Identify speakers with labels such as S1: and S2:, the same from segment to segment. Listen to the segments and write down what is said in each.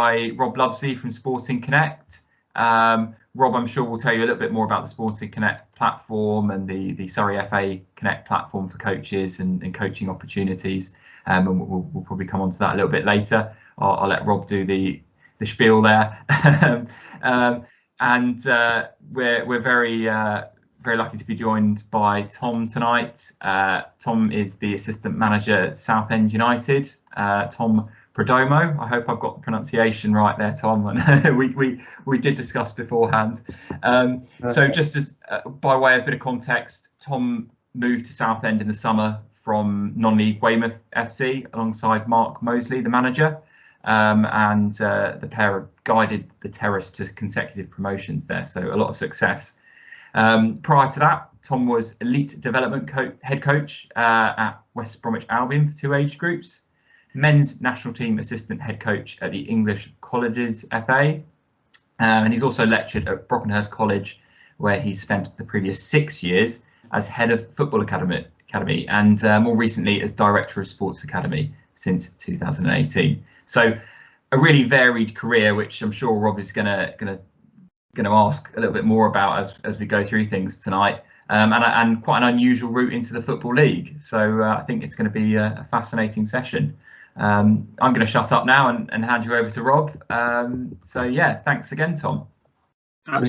S1: by Rob Lovesley from Sporting Connect. Rob, I'm sure, will tell you a little bit more about the Sporting Connect platform and the Surrey FA Connect platform for coaches and coaching opportunities. And we'll probably come on to that a little bit later. I'll let Rob do the spiel there. We're very lucky to be joined by Tom tonight. Tom is the assistant manager at Southend United. Tom Prodomo. I hope I've got the pronunciation right there, Tom. And we did discuss beforehand. So just as by way of a bit of context, Tom moved to Southend in the summer from non-league Weymouth FC alongside Mark Mosley, the manager, and the pair have guided the Terrace to consecutive promotions there. So a lot of success. Prior to that, Tom was elite development head coach at West Bromwich Albion for 2 age groups. Men's national team assistant head coach at the English Colleges FA, and he's also lectured at Brockenhurst College, where he spent the previous 6 years as head of football academy and more recently as director of sports academy since 2018. So a really varied career, which I'm sure Rob is going to ask a little bit more about as we go through things tonight, and quite an unusual route into the Football League. So I think it's going to be a fascinating session. I'm going to shut up now and hand you over to Rob. So yeah, thanks again, Tom.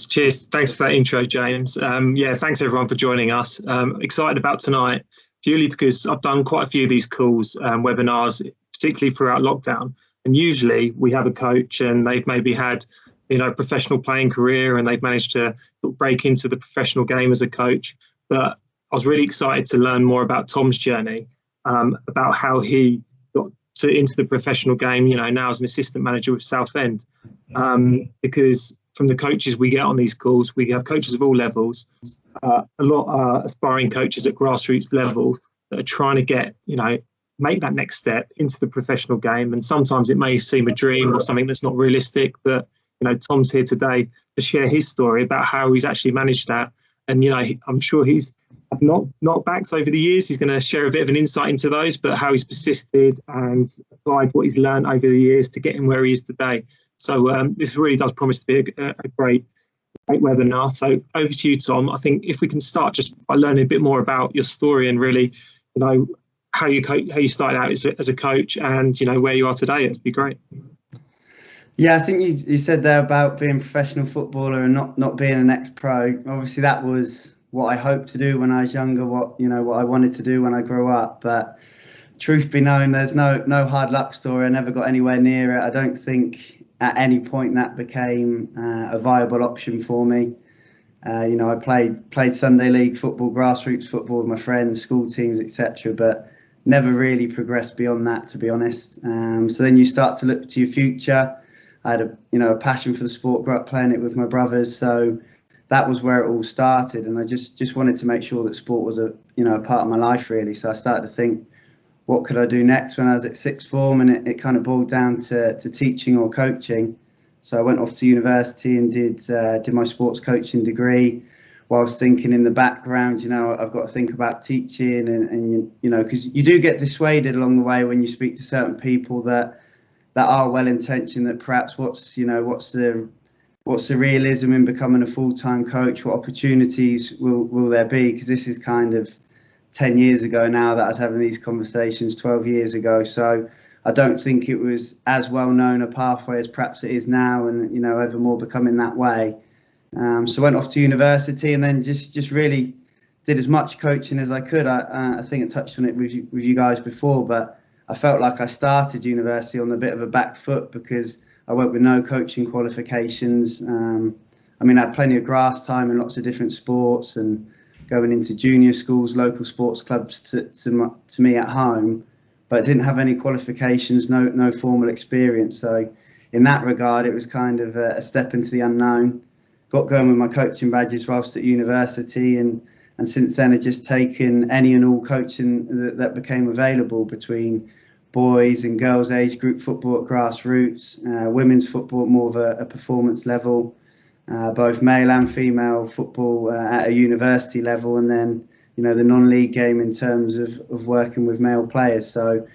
S2: Cheers. Thanks for that intro, James. Yeah, thanks everyone for joining us. Excited about tonight, purely because I've done quite a few of these calls, webinars, particularly throughout lockdown. And usually we have a coach and they've maybe had, professional playing career and they've managed to break into the professional game as a coach. But I was really excited to learn more about Tom's journey, about how he got into the professional game, now as an assistant manager with Southend. Because from the coaches we get on these calls, we have coaches of all levels, a lot are aspiring coaches at grassroots level that are trying to get, make that next step into the professional game. And sometimes it may seem a dream or something that's not realistic, but Tom's here today to share his story about how he's actually managed that. And, I'm sure he's not knockbacks over the years. He's going to share a bit of an insight into those, but how he's persisted and applied what he's learned over the years to get him where he is today. So this really does promise to be a great webinar. So over to you, Tom. I think if we can start just by learning a bit more about your story and really, how you started out as a coach and, where you are today, it'd be great.
S3: Yeah, I think you said there about being a professional footballer and not being an ex-pro. Obviously, that was what I hoped to do when I was younger, what I wanted to do when I grew up. But truth be known, there's no hard luck story. I never got anywhere near it. I don't think at any point that became a viable option for me. I played Sunday league football, grassroots football with my friends, school teams, etc. But never really progressed beyond that, to be honest. So then you start to look to your future. I had a passion for the sport, grew up playing it with my brothers, so that was where it all started. And I just wanted to make sure that sport was a part of my life, really. So I started to think, what could I do next when I was at sixth form, and it kind of boiled down to teaching or coaching. So I went off to university and did my sports coaching degree, whilst thinking in the background, I've got to think about teaching and because you do get dissuaded along the way when you speak to certain people that are well intentioned, that perhaps what's the realism in becoming a full-time coach, what opportunities will there be, because this is kind of 10 years ago now that I was having these conversations, 12 years ago. So I don't think it was as well known a pathway as perhaps it is now, and ever more becoming that way. So I went off to university and then just really did as much coaching as I could. I think I touched on it with you guys before, but I felt like I started university on a bit of a back foot because I went with no coaching qualifications. I had plenty of grass time in lots of different sports and going into junior schools, local sports clubs to me at home, but didn't have any qualifications, no formal experience. So in that regard, it was kind of a step into the unknown. Got going with my coaching badges whilst at university, and since then I've just taken any and all coaching that became available, between boys and girls age group football at grassroots, women's football at more of a performance level, both male and female football at a university level, and then the non-league game in terms of working with male players. So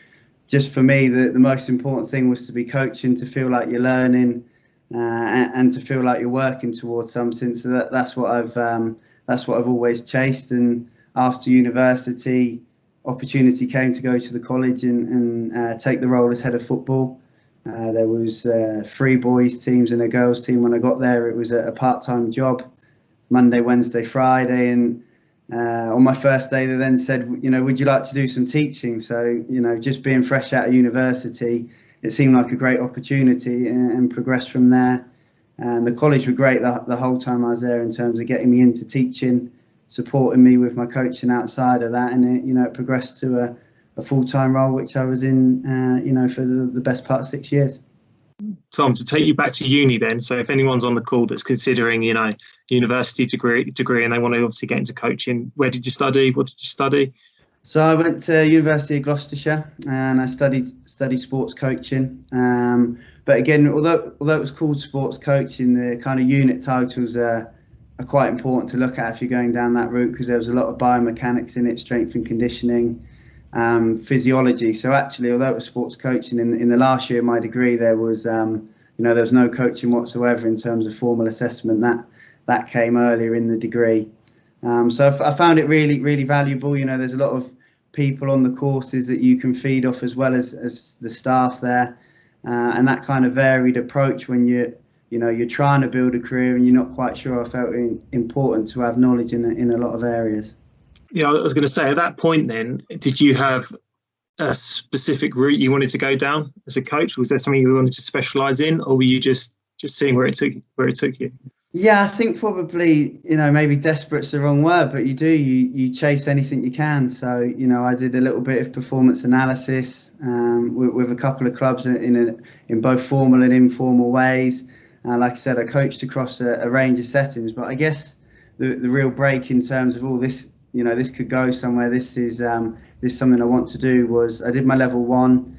S3: just for me, the most important thing was to be coaching, to feel like you're learning, and to feel like you're working towards something. So that's what I've always chased. And after university, opportunity came to go to the college and take the role as head of football. There was 3 boys teams and a girls team. When I got there, it was a part-time job, Monday, Wednesday, Friday, and on my first day, they then said, would you like to do some teaching? So, just being fresh out of university, it seemed like a great opportunity, and progressed from there. And the college were great the whole time I was there in terms of getting me into teaching, supporting me with my coaching outside of that, and it progressed to a full-time role, which I was in, for the best part of 6 years.
S2: Tom, to take you back to uni then, so if anyone's on the call that's considering, university degree and they want to obviously get into coaching, where did you study? What did you study?
S3: So I went to University of Gloucestershire and I studied sports coaching. But again, although it was called sports coaching, the kind of unit titles are quite important to look at if you're going down that route, because there was a lot of biomechanics in it, strength and conditioning, physiology. So actually, although it was sports coaching, in the last year of my degree, there was there was no coaching whatsoever in terms of formal assessment. That came earlier in the degree. So I found it really, really valuable. There's a lot of people on the courses that you can feed off, as well as the staff there, and that kind of varied approach when you're trying to build a career and you're not quite sure. I felt it important to have knowledge in a lot of areas.
S2: Yeah, I was going to say, at that point then, did you have a specific route you wanted to go down as a coach? Was there something you wanted to specialise in, or were you just seeing where it took you?
S3: Yeah, I think probably, maybe desperate's the wrong word, but you chase anything you can. So, I did a little bit of performance analysis with a couple of clubs in both formal and informal ways. Like I said, I coached across a range of settings, but I guess the real break in terms of all this, this could go somewhere, this is something I want to do, was I did my level 1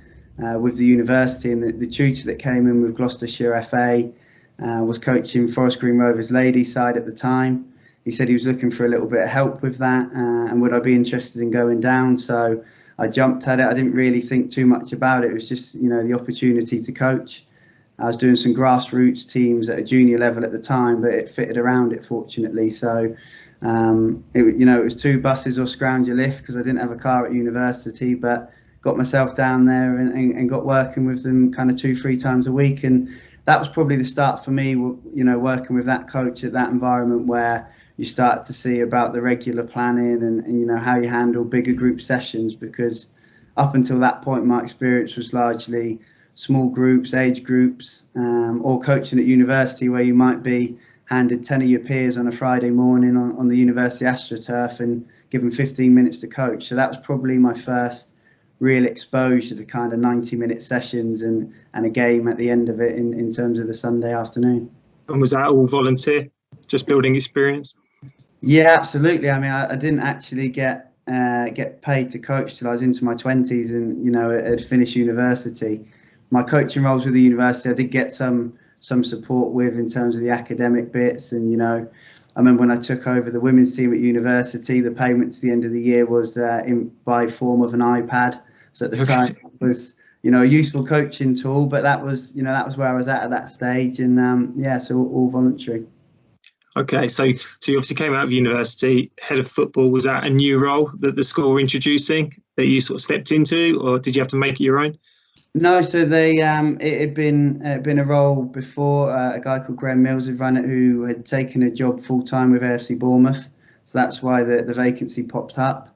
S3: with the university, and the tutor that came in with Gloucestershire FA was coaching Forest Green Rovers ladies side at the time. He said he was looking for a little bit of help with that, and would I be interested in going down? So I jumped at it. I didn't really think too much about it. It was just, the opportunity to coach. I was doing some grassroots teams at a junior level at the time, but it fitted around it, fortunately. So, it was 2 buses or scrounge a lift, because I didn't have a car at university, but got myself down there and got working with them kind of 2-3 times a week. And that was probably the start for me, working with that coach at that environment, where you start to see about the regular planning and how you handle bigger group sessions, because up until that point, my experience was largely small groups, age groups, or coaching at university, where you might be handed 10 of your peers on a Friday morning on the university astroturf and given 15 minutes to coach. So that was probably my first real exposure to kind of 90-minute sessions and a game at the end of it in terms of the Sunday afternoon. And
S2: was that all volunteer, just building experience?
S3: Yeah, absolutely. I mean, I didn't actually get paid to coach till I was into my 20s and, had finished university. My coaching roles with the university, I did get some support with in terms of the academic bits. And, I remember when I took over the women's team at university, the payment to the end of the year was by form of an iPad. So at the time it was, a useful coaching tool, but that was where I was at that stage. And so all voluntary.
S2: Okay, so you obviously came out of university, head of football. Was that a new role that the school were introducing that you sort of stepped into, or did you have to make it your own?
S3: No, so they it had been a role before. A guy called Graham Mills had run it, who had taken a job full time with AFC Bournemouth. So that's why the vacancy popped up.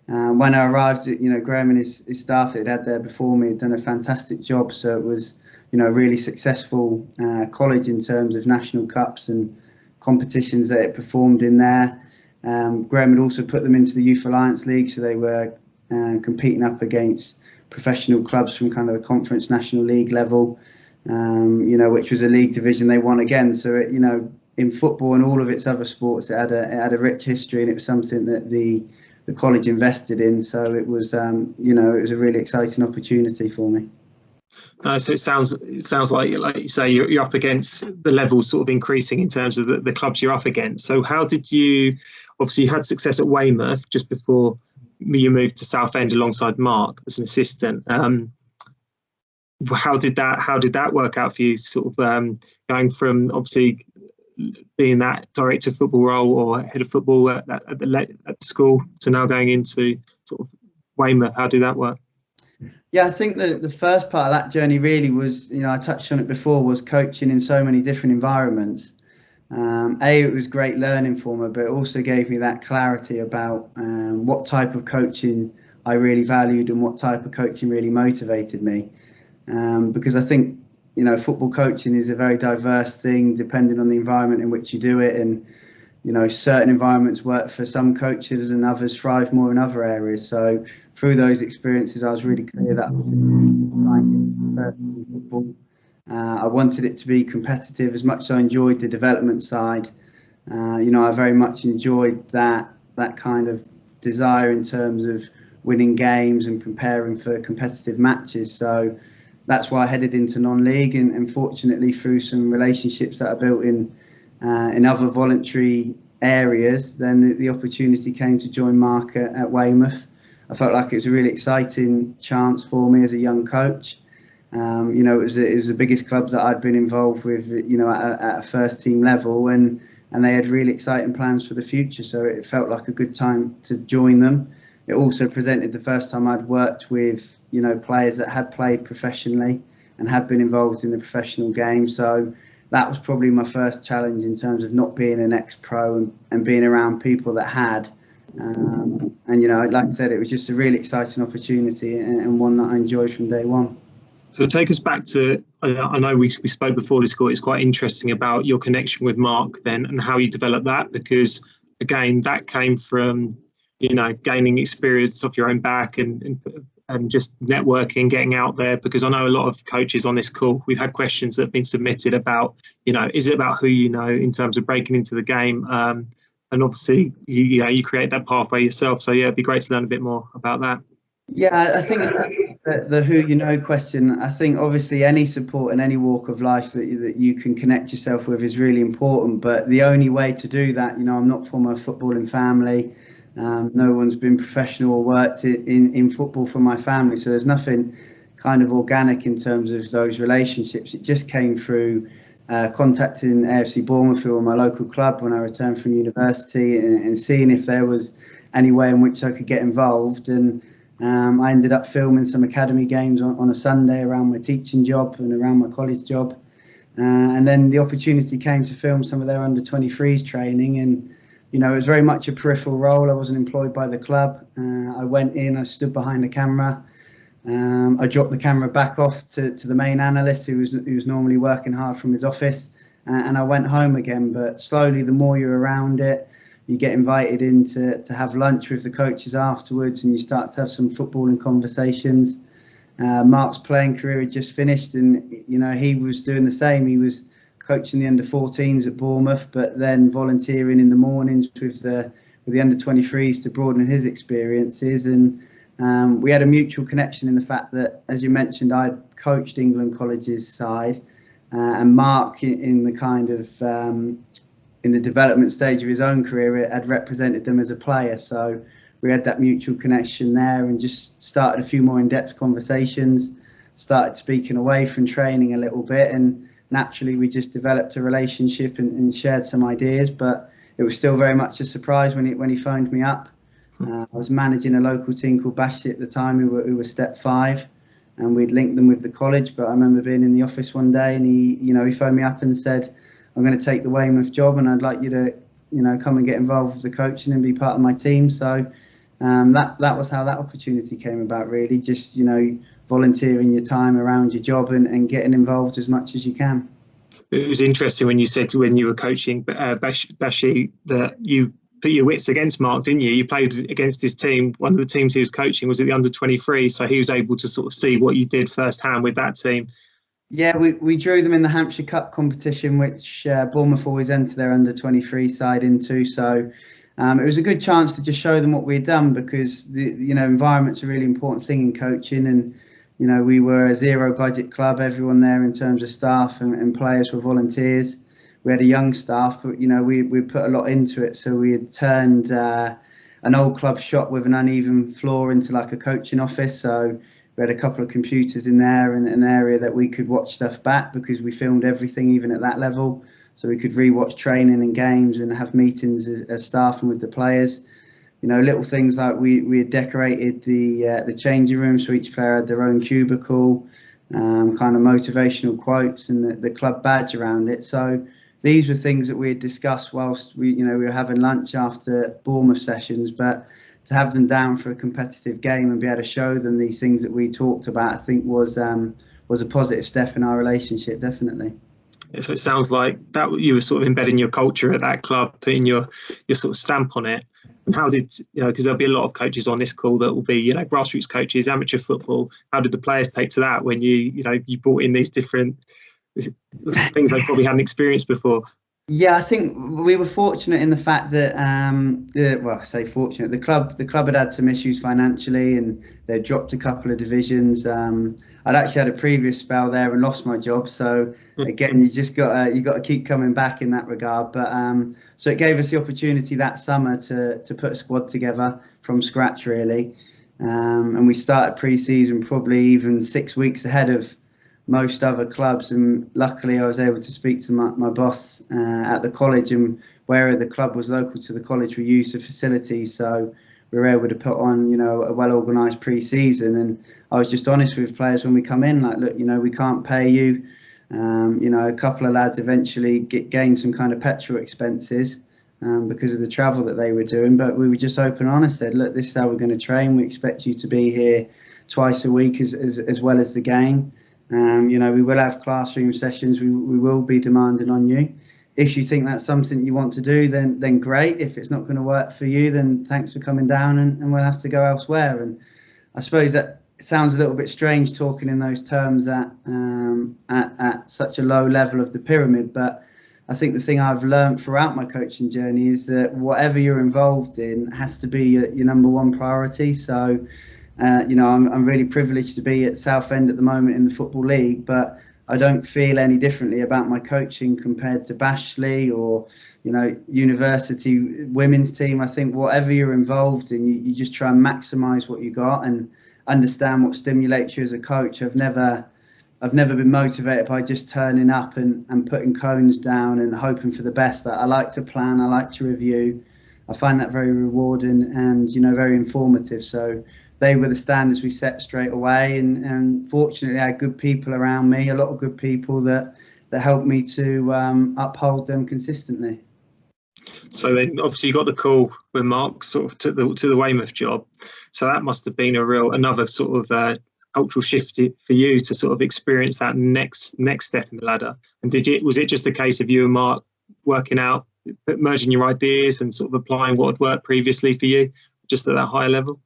S3: When I arrived, Graham and his staff that had there before me had done a fantastic job. So it was, a really successful college in terms of national cups and competitions that it performed in there. Graham had also put them into the Youth Alliance League, so they were competing up against professional clubs from kind of the Conference National League level, which was a league division they won again. So it, in football and all of its other sports, it had a rich history, and it was something that the college invested in. So it was, it was a really exciting opportunity for me.
S2: So it sounds like you say, you're up against the level sort of increasing in terms of the clubs you're up against. So how did you, obviously you had success at Weymouth just before you moved to Southend alongside Mark as an assistant. how did that work out for you? Sort of going from obviously being that director of football role or head of football at the school to now going into sort of Weymouth. How did that work?
S3: Yeah, I think the first part of that journey really was, I touched on it before, was coaching in so many different environments. It was great learning for me, but it also gave me that clarity about what type of coaching I really valued and what type of coaching really motivated me. Because I think, football coaching is a very diverse thing depending on the environment in which you do it. And, certain environments work for some coaches and others thrive more in other areas. So through those experiences, I was really clear that I was football. I wanted it to be competitive as much as I enjoyed the development side. I very much enjoyed that kind of desire in terms of winning games and preparing for competitive matches. So that's why I headed into non-league, and fortunately through some relationships that I built in other voluntary areas, then the opportunity came to join Mark at Weymouth. I felt like it was a really exciting chance for me as a young coach. It was the biggest club that I'd been involved with, at a first team level, and they had really exciting plans for the future. So it felt like a good time to join them. It also presented the first time I'd worked with, players that had played professionally and had been involved in the professional game. So that was probably my first challenge in terms of not being an ex-pro and being around people that had. Like I said, it was just a really exciting opportunity and one that I enjoyed from day one.
S2: So take us back to, I know we spoke before this call, it's quite interesting about your connection with Mark then and how you developed that, because again, that came from, gaining experience off your own back and just networking, getting out there, because I know a lot of coaches on this call, we've had questions that have been submitted about, is it about who you know in terms of breaking into the game? And obviously, you create that pathway yourself. So yeah, it'd be great to learn a bit more about that.
S3: Yeah, I think the who you know question, I think obviously any support in any walk of life that you can connect yourself with is really important. But the only way to do that, I'm not from a footballing family. No one's been professional or worked in football from my family. So there's nothing kind of organic in terms of those relationships. It just came through contacting AFC Bournemouth, who were my local club when I returned from university, and seeing if there was any way in which I could get involved. And I ended up filming some academy games on a Sunday around my teaching job and around my college job. And then the opportunity came to film some of their under-23s training. And, it was very much a peripheral role. I wasn't employed by the club. I went in, I stood behind the camera. I dropped the camera back off to the main analyst who was normally working hard from his office. And I went home again. But slowly, the more you're around it, you get invited in to have lunch with the coaches afterwards, and you start to have some footballing conversations. Mark's playing career had just finished, and he was doing the same. He was coaching the under-14s at Bournemouth, but then volunteering in the mornings with the under-23s to broaden his experiences. And we had a mutual connection in the fact that, as you mentioned, I'd coached England College's side, and Mark in the kind of in the development stage of his own career had represented them as a player. So we had that mutual connection there and just started a few more in-depth conversations, started speaking away from training a little bit, and naturally we just developed a relationship and shared some ideas. But it was still very much a surprise when he phoned me up. I was managing a local team called Bashley at the time who were Step 5, and we'd linked them with the college. But I remember being in the office one day and he phoned me up and said, I'm going to take the Weymouth job and I'd like you to, come and get involved with the coaching and be part of my team. So that was how that opportunity came about, really. Just, volunteering your time around your job and getting involved as much as you can.
S2: It was interesting when you said when you were coaching Bashi that you put your wits against Mark, didn't you? You played against his team. One of the teams he was coaching was at the under-23, so he was able to sort of see what you did firsthand with that team.
S3: Yeah, we drew them in the Hampshire Cup competition, which Bournemouth always enter their under-23 side into. So it was a good chance to just show them what we'd done, because the environment's a really important thing in coaching. And we were a zero budget club. Everyone there in terms of staff and players were volunteers. We had a young staff, but we put a lot into it. So we had turned an old club shop with an uneven floor into like a coaching office. So we We had a couple of computers in there and an area that we could watch stuff back because we filmed everything, even at that level. So we could re-watch training and games and have meetings as staff and with the players. You know, little things like we had decorated the changing room, so each player had their own cubicle, kind of motivational quotes and the club badge around it. So these were things that we had discussed whilst we were having lunch after Bournemouth sessions. But to have them down for a competitive game and be able to show them these things that we talked about, I think was a positive step in our relationship, definitely.
S2: So it sounds like that you were sort of embedding your culture at that club, putting your sort of stamp on it. And how did, because there'll be a lot of coaches on this call that will be, grassroots coaches, amateur football. How did the players take to that when you brought in these different things they probably hadn't experienced before?
S3: Yeah, I think we were fortunate in the fact that, I say fortunate, the club had some issues financially and they dropped a couple of divisions. I'd actually had a previous spell there and lost my job. So again, you got to keep coming back in that regard. But so it gave us the opportunity that summer to put a squad together from scratch, really. And we started pre-season probably even 6 weeks ahead of most other clubs, and luckily I was able to speak to my boss at the college, and where the club was local to the college, we used the facilities, so we were able to put on a well organised pre-season. And I was just honest with players when we come in, like, look, we can't pay you. A couple of lads eventually gained some kind of petrol expenses because of the travel that they were doing, but we were just open and honest, said, look, this is how we're going to train. We expect you to be here twice a week as well as the game. We will have classroom sessions. We will be demanding on you. If you think that's something you want to do, then great. If it's not going to work for you, then thanks for coming down, and we'll have to go elsewhere. And I suppose that sounds a little bit strange talking in those terms at such a low level of the pyramid. But I think the thing I've learned throughout my coaching journey is that whatever you're involved in has to be your number one priority. So. I'm really privileged to be at Southend at the moment in the Football League, but I don't feel any differently about my coaching compared to Bashley or, university women's team. I think whatever you're involved in, you just try and maximise what you got and understand what stimulates you as a coach. I've never been motivated by just turning up and putting cones down and hoping for the best. I like to plan, I like to review. I find that very rewarding and, very informative. So they were the standards we set straight away, and fortunately I had good people around me, a lot of good people that helped me to uphold them consistently.
S2: So then obviously you got the call when Mark sort of took to the Weymouth job. So that must have been another sort of cultural shift for you to sort of experience that next step in the ladder. And was it just a case of you and Mark working out, merging your ideas and sort of applying what had worked previously for you, just at that higher level?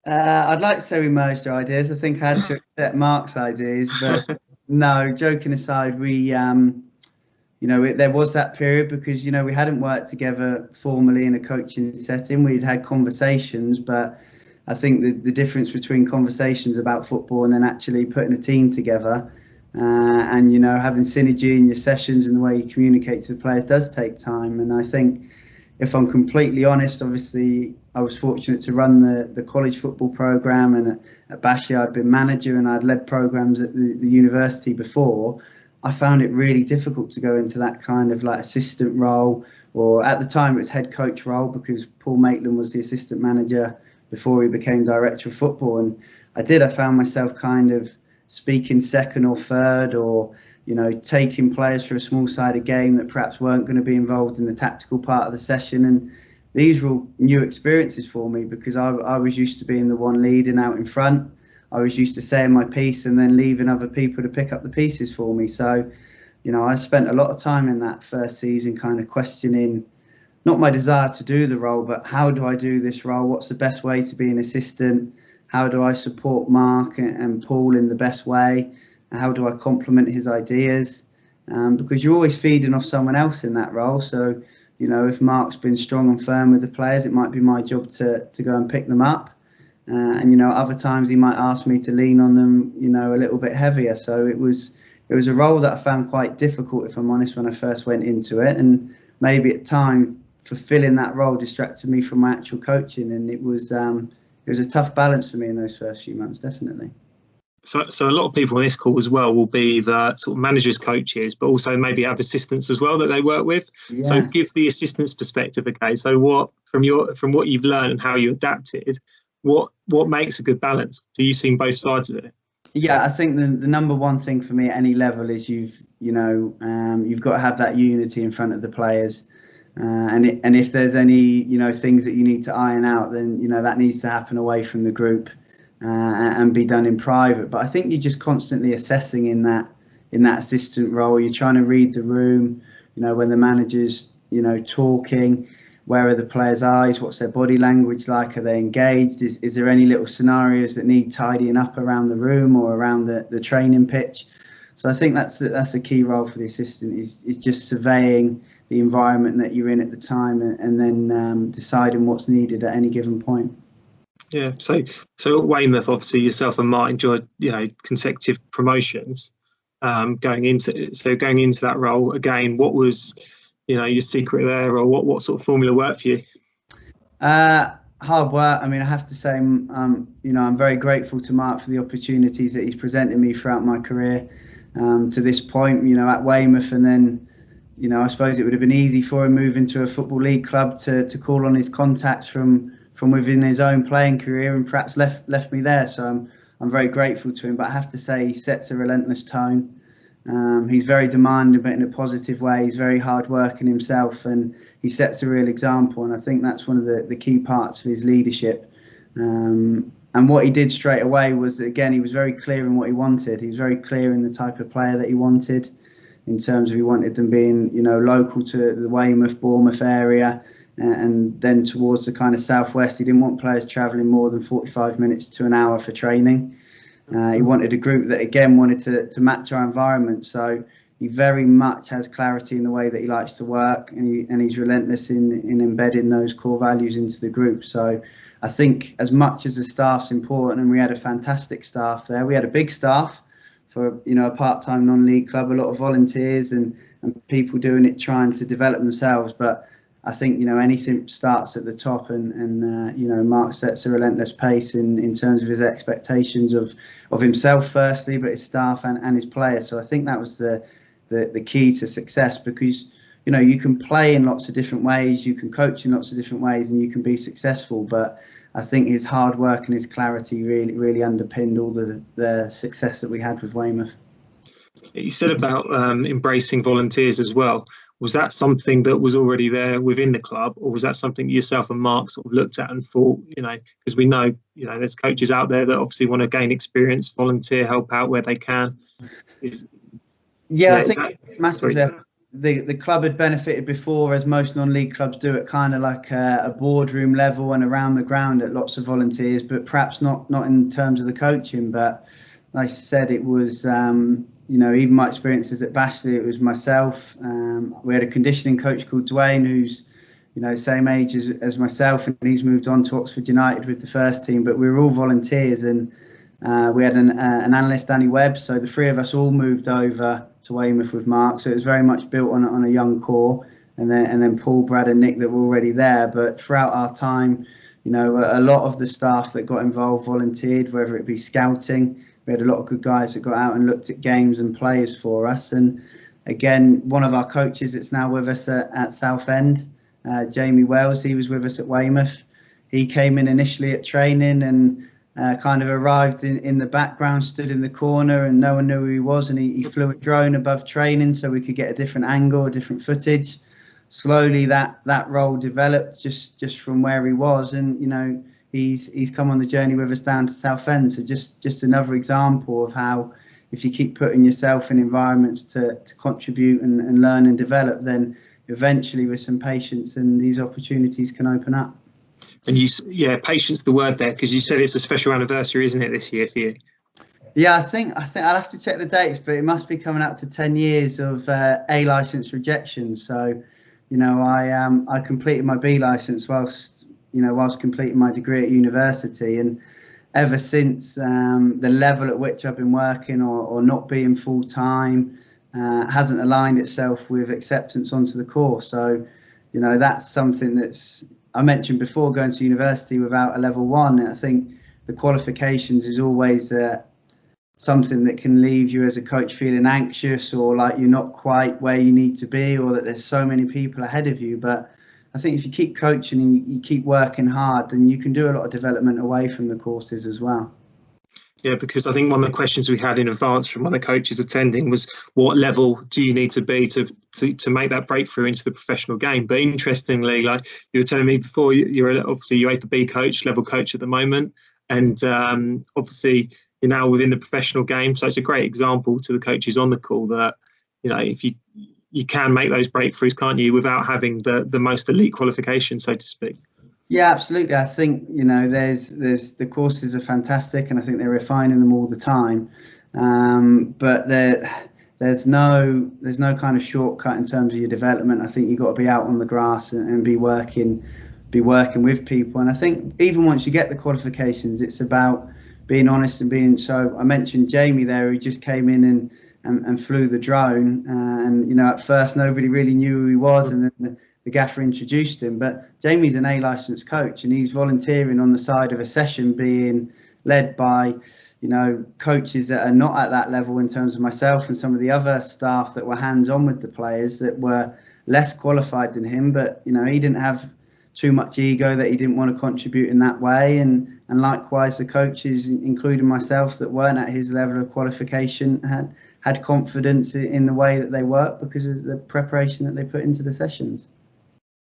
S3: I'd like to say we merged our ideas. I think I had to accept Mark's ideas, but no, joking aside, we, there was that period because, we hadn't worked together formally in a coaching setting. We'd had conversations, but I think the difference between conversations about football and then actually putting a team together and, having synergy in your sessions and the way you communicate to the players does take time. And I think, if I'm completely honest, obviously I was fortunate to run the college football program, and at Bashley I'd been manager and I'd led programs at the university before. I found it really difficult to go into that kind of like assistant role, or at the time it was head coach role, because Paul Maitland was the assistant manager before he became director of football. And I found myself kind of speaking second or third, or taking players for a small-sided game that perhaps weren't going to be involved in the tactical part of the session. And these were all new experiences for me because I was used to being the one leading out in front. I was used to saying my piece and then leaving other people to pick up the pieces for me. So, I spent a lot of time in that first season kind of questioning, not my desire to do the role, but how do I do this role? What's the best way to be an assistant? How do I support Mark and Paul in the best way? How do I complement his ideas? Because you're always feeding off someone else in that role. So, if Mark's been strong and firm with the players, it might be my job to go and pick them up. And, other times he might ask me to lean on them, a little bit heavier. So it was a role that I found quite difficult, if I'm honest, when I first went into it. And maybe at time, fulfilling that role distracted me from my actual coaching. And it was a tough balance for me in those first few months, definitely.
S2: So a lot of people on this call as well will be the sort of managers, coaches, but also maybe have assistants as well that they work with.
S3: Yeah.
S2: So give the assistants perspective. Okay, so what from what you've learned and how you adapted, what makes a good balance? Do you see both sides of it?
S3: Yeah, I think the number one thing for me at any level is you've got to have that unity in front of the players, and if there's any things that you need to iron out, then that needs to happen away from the group and be done in private. But I think you're just constantly assessing in that assistant role. You're trying to read the room, when the manager's talking. Where are the players' eyes? What's their body language like? Are they engaged? Is there any little scenarios that need tidying up around the room or around the training pitch? So I think that's a key role for the assistant is just surveying the environment that you're in at the time and then deciding what's needed at any given point.
S2: Yeah. So at Weymouth, obviously yourself and Mark enjoyed consecutive promotions. Going into that role again, what was your secret there, or what sort of formula worked for you?
S3: Hard work. I mean, I have to say, I'm very grateful to Mark for the opportunities that he's presented me throughout my career to this point. At Weymouth, and then, I suppose it would have been easy for him moving to a football league club to call on his contacts from within his own playing career, and perhaps left me there. So I'm very grateful to him. But I have to say, he sets a relentless tone. He's very demanding, but in a positive way. He's very hard working himself, and he sets a real example. And I think that's one of the key parts of his leadership. And what he did straight away was that, again, he was very clear in what he wanted. He was very clear in the type of player that he wanted, in terms of he wanted them being, local to the Weymouth, Bournemouth area, and then towards the kind of southwest. He didn't want players travelling more than 45 minutes to an hour for training. He wanted a group that, again, wanted to match our environment. So he very much has clarity in the way that he likes to work, and he's relentless in embedding those core values into the group. So I think as much as the staff's important, and we had a fantastic staff there, we had a big staff for a part-time non-league club, a lot of volunteers and people doing it, trying to develop themselves. But I think anything starts at the top, and Mark sets a relentless pace in terms of his expectations of himself firstly, but his staff and his players. So I think that was the key to success, because you can play in lots of different ways, you can coach in lots of different ways, and you can be successful. But I think his hard work and his clarity really underpinned all the success that we had with Weymouth.
S2: You said about embracing volunteers as well. Was that something that was already there within the club, or was that something yourself and Mark sort of looked at and thought, because we know, there's coaches out there that obviously want to gain experience, volunteer, help out where they can.
S3: I think massively. The club had benefited before, as most non-league clubs do, at kind of like a boardroom level and around the ground at lots of volunteers, but perhaps not in terms of the coaching. But like I said, it was even my experiences at Bashley, it was myself. We had a conditioning coach called Dwayne, who's the same age as myself, and he's moved on to Oxford United with the first team. But we were all volunteers, and we had an analyst, Danny Webb. So the three of us all moved over to Weymouth with Mark. So it was very much built on a young core, and then Paul, Brad, and Nick that were already there. But throughout our time, a lot of the staff that got involved volunteered, whether it be scouting. We had a lot of good guys that got out and looked at games and players for us. And again, one of our coaches that's now with us at Southend, Jamie Wells, he was with us at Weymouth. He came in initially at training and kind of arrived in the background, stood in the corner, and no one knew who he was. And he flew a drone above training so we could get a different angle, a different footage. Slowly that role developed just from where he was. And, he's come on the journey with us down to Southend. So just another example of how, if you keep putting yourself in environments to contribute and learn and develop, then eventually with some patience and these opportunities can open up.
S2: And patience, the word there, because you said it's a special anniversary, isn't it, this year for you?
S3: Yeah, I think I'll have to check the dates, but it must be coming up to 10 years of A licence rejection. So, I completed my B licence whilst completing my degree at university, and ever since, the level at which I've been working or not being full time hasn't aligned itself with acceptance onto the course. So, that's something that's, I mentioned before, going to university without a level 1. I think the qualifications is always something that can leave you as a coach feeling anxious, or like you're not quite where you need to be, or that there's so many people ahead of you. But I think if you keep coaching and you keep working hard, then you can do a lot of development away from the courses as well.
S2: Yeah, because I think one of the questions we had in advance from one of the coaches attending was, what level do you need to be to make that breakthrough into the professional game? But interestingly, like you were telling me before, you're obviously UEFA B coach, level coach at the moment, and obviously you're now within the professional game. So it's a great example to the coaches on the call that, you know, if you can make those breakthroughs, can't you, without having the most elite qualification, so to speak.
S3: Yeah, absolutely. I think, you know, there's the courses are fantastic, and I think they're refining them all the time. But there's no kind of shortcut in terms of your development. I think you've got to be out on the grass and be working with people. And I think even once you get the qualifications, it's about being honest and being. So I mentioned Jamie there, who just came in and flew the drone. And, you know, at first nobody really knew who he was, and then the gaffer introduced him. But Jamie's an A licensed coach, and he's volunteering on the side of a session being led by, you know, coaches that are not at that level, in terms of myself and some of the other staff that were hands-on with the players that were less qualified than him. But, you know, he didn't have too much ego that he didn't want to contribute in that way. And likewise, the coaches, including myself, that weren't at his level of qualification had confidence in the way that they work because of the preparation that they put into the sessions.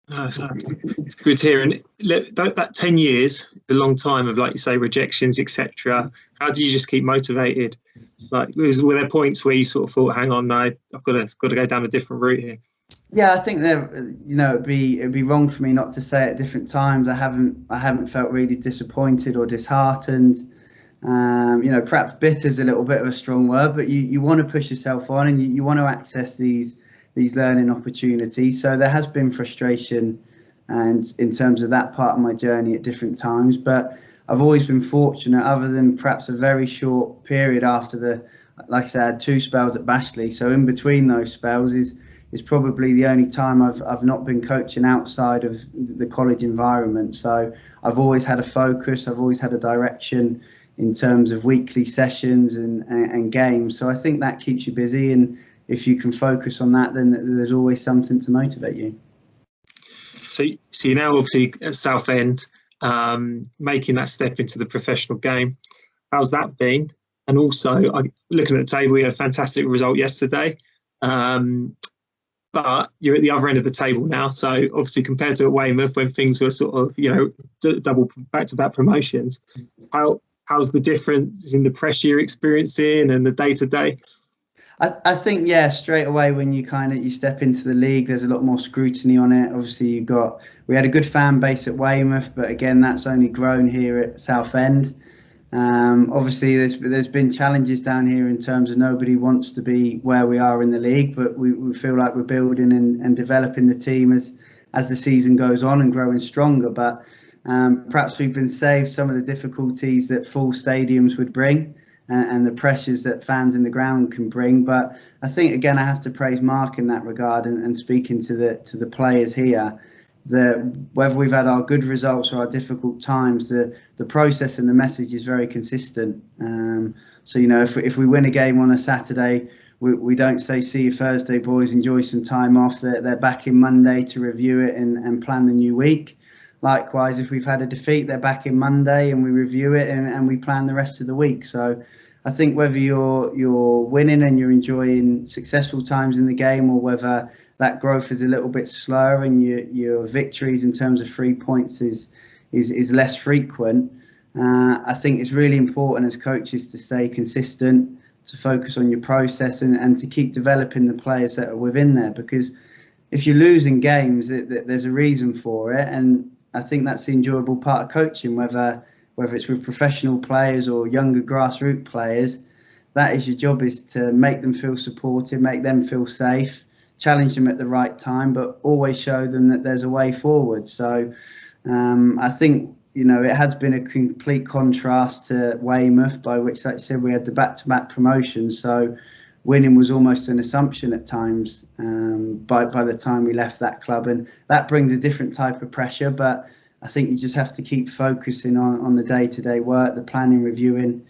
S2: It's good to hear. And that 10 years, the long time of, like you say, rejections, etc. How do you just keep motivated? Like, were there points where you sort of thought, "Hang on, no, I've got to go down a different route here"?
S3: Yeah, I think that, you know, it'd be wrong for me not to say at different times I haven't felt really disappointed or disheartened. You know, perhaps bitter is a little bit of a strong word, but you want to push yourself on, and you want to access these learning opportunities. So there has been frustration, and in terms of that part of my journey at different times, but I've always been fortunate, other than perhaps a very short period after like I said, I had 2 spells at Bashley. So in between those spells is probably the only time I've not been coaching outside of the college environment. So I've always had a focus, I've always had a direction in terms of weekly sessions and games. So I think that keeps you busy, and if you can focus on that, then there's always something to motivate you.
S2: So you're now obviously at Southend, making that step into the professional game. How's that been? And also, looking at the table, we had a fantastic result yesterday. But you're at the other end of the table now. So obviously, compared to at Weymouth, when things were sort of, you know, double back-to-back promotions, how's the difference in the pressure you're experiencing and the day-to-day?
S3: I think, yeah, straight away when you step into the league, there's a lot more scrutiny on it. Obviously, we had a good fan base at Weymouth, but again, that's only grown here at Southend. Obviously, there's been challenges down here in terms of nobody wants to be where we are in the league, but we feel like we're building and developing the team as the season goes on and growing stronger. But perhaps we've been saved some of the difficulties that full stadiums would bring, and the pressures that fans in the ground can bring. But I think, again, I have to praise Mark in that regard, and speaking to the players here, that whether we've had our good results or our difficult times, the process and the message is very consistent. So, you know, if we win a game on a Saturday, we don't say, "See you Thursday, boys, enjoy some time off." They're back in Monday to review it and plan the new week. Likewise, if we've had a defeat, they're back in Monday and we review it and we plan the rest of the week. So I think whether you're winning and you're enjoying successful times in the game, or whether that growth is a little bit slower and your victories in terms of 3 points is less frequent, I think it's really important as coaches to stay consistent, to focus on your process, and to keep developing the players that are within there. Because if you're losing games, there's a reason for it, and I think that's the enjoyable part of coaching, whether it's with professional players or younger grassroots players. That is your job, is to make them feel supported, make them feel safe, challenge them at the right time, but always show them that there's a way forward. So I think, you know, it has been a complete contrast to Weymouth, by which, like I said, we had the back-to-back promotions. So winning was almost an assumption at times by the time we left that club, and that brings a different type of pressure. But I think you just have to keep focusing on the day-to-day work, the planning, reviewing,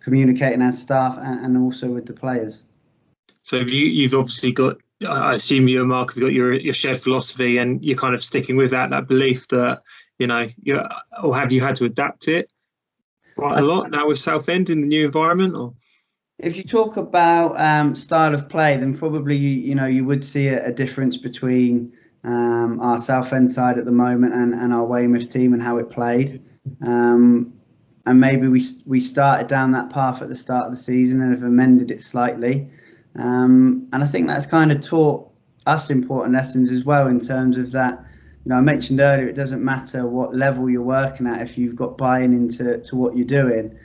S3: communicating as staff and also with the players.
S2: So you've obviously got, I assume you and Mark have got your shared philosophy, and you're kind of sticking with that belief that, or have you had to adapt it quite a lot now with Southend in the new environment? Or
S3: if you talk about style of play, then probably you would see a difference between our Southend side at the moment and our Weymouth team and how it played. And maybe we started down that path at the start of the season and have amended it slightly. And I think that's kind of taught us important lessons as well, in terms of that. I mentioned earlier, it doesn't matter what level you're working at if you've got buy-in into what you're doing.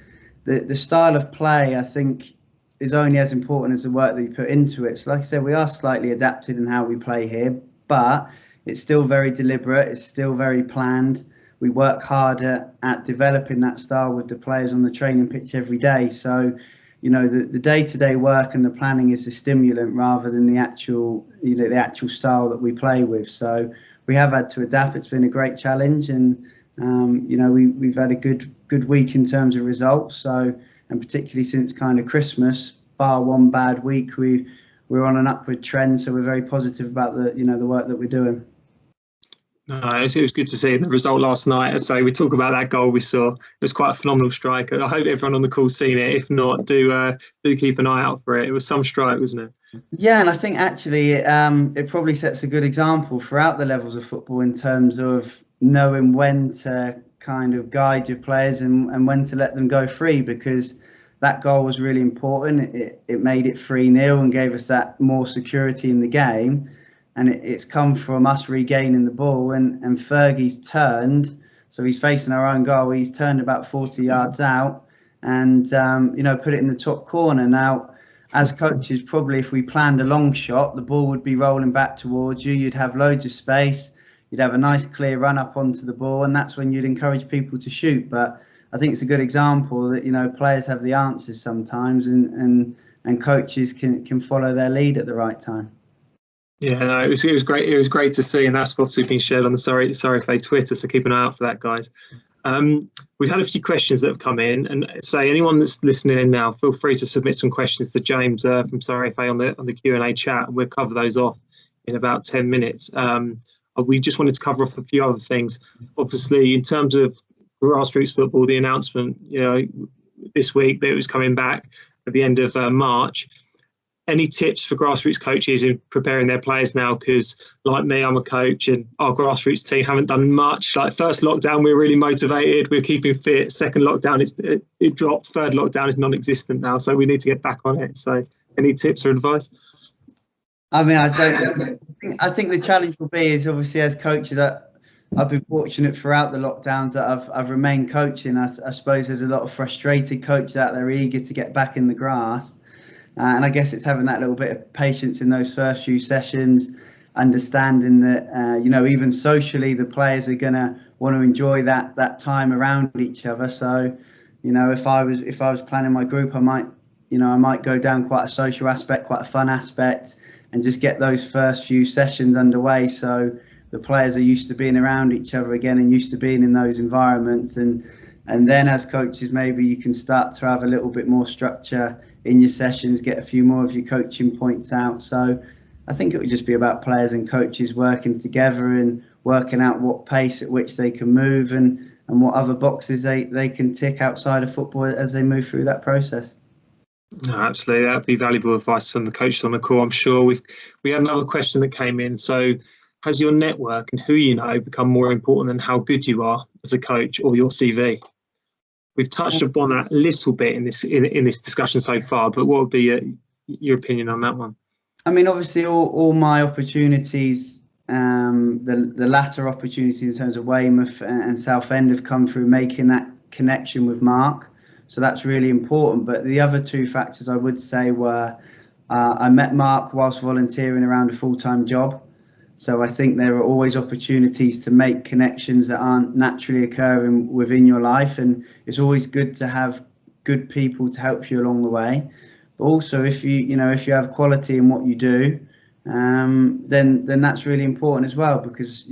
S3: The style of play, I think, is only as important as the work that you put into it. So like I said, we are slightly adapted in how we play here, but it's still very deliberate. It's still very planned. We work harder at developing that style with the players on the training pitch every day. So the day-to-day work and the planning is the stimulant rather than the actual style that we play with. So we have had to adapt. It's been a great challenge, and we've had a good week in terms of results. So, and particularly since kind of Christmas, bar one bad week, we're on an upward trend. So we're very positive about the work that we're doing.
S2: No, it was good to see the result last night. I'd say we talk about that goal we saw. It was quite a phenomenal strike. I hope everyone on the call's seen it. If not, do keep an eye out for it. It was some strike, wasn't it?
S3: Yeah, and I think actually it probably sets a good example throughout the levels of football in terms of knowing when to kind of guide your players and when to let them go free, because that goal was really important. It made it 3-0 and gave us that more security in the game. And it's come from us regaining the ball, and Fergie's turned. So he's facing our own goal. He's turned about 40 yards out and, put it in the top corner. Now, as coaches, probably if we planned a long shot, the ball would be rolling back towards you. You'd have loads of space. You'd have a nice clear run up onto the ball, and that's when you'd encourage people to shoot. But I think it's a good example that, players have the answers sometimes, and coaches can follow their lead at the right time.
S2: Yeah, no, it was great. It was great to see, and that's obviously been shared on the Surrey FA Twitter. So keep an eye out for that, guys. We've had a few questions that have come in, and say anyone that's listening in now, feel free to submit some questions to James from Surrey FA on the Q&A chat, and we'll cover those off in about 10 minutes. We just wanted to cover off a few other things. Obviously, in terms of grassroots football, the announcement, this week that it was coming back at the end of March. Any tips for grassroots coaches in preparing their players now? Because like me, I'm a coach, and our grassroots team haven't done much. Like first lockdown, we were really motivated. We were keeping fit. Second lockdown, it dropped. Third lockdown is non-existent now. So we need to get back on it. So any tips or advice?
S3: I mean, I think the challenge will be is obviously as coaches that I've been fortunate throughout the lockdowns that I've remained coaching. I suppose there's a lot of frustrated coaches out there eager to get back in the grass. And I guess it's having that little bit of patience in those first few sessions, understanding that, even socially, the players are going to want to enjoy that time around each other. So, if I was planning my group, I might go down quite a social aspect, quite a fun aspect, and just get those first few sessions underway. So the players are used to being around each other again and used to being in those environments. And then as coaches, maybe you can start to have a little bit more structure in your sessions, get a few more of your coaching points out. So I think it would just be about players and coaches working together and working out what pace at which they can move and what other boxes they can tick outside of football as they move through that process.
S2: No, absolutely, that'd be valuable advice from the coaches on the call, I'm sure. We had another question that came in. So has your network and who you know become more important than how good you are as a coach or your CV? We've touched upon that a little bit in this discussion so far, but what would be your opinion on that one?
S3: I mean, obviously, all my opportunities, the latter opportunities in terms of Weymouth and Southend have come through making that connection with Mark. So that's really important. But the other two factors I would say were I met Mark whilst volunteering around a full-time job. So I think there are always opportunities to make connections that aren't naturally occurring within your life. And it's always good to have good people to help you along the way. But also, if you have quality in what you do, then that's really important as well, because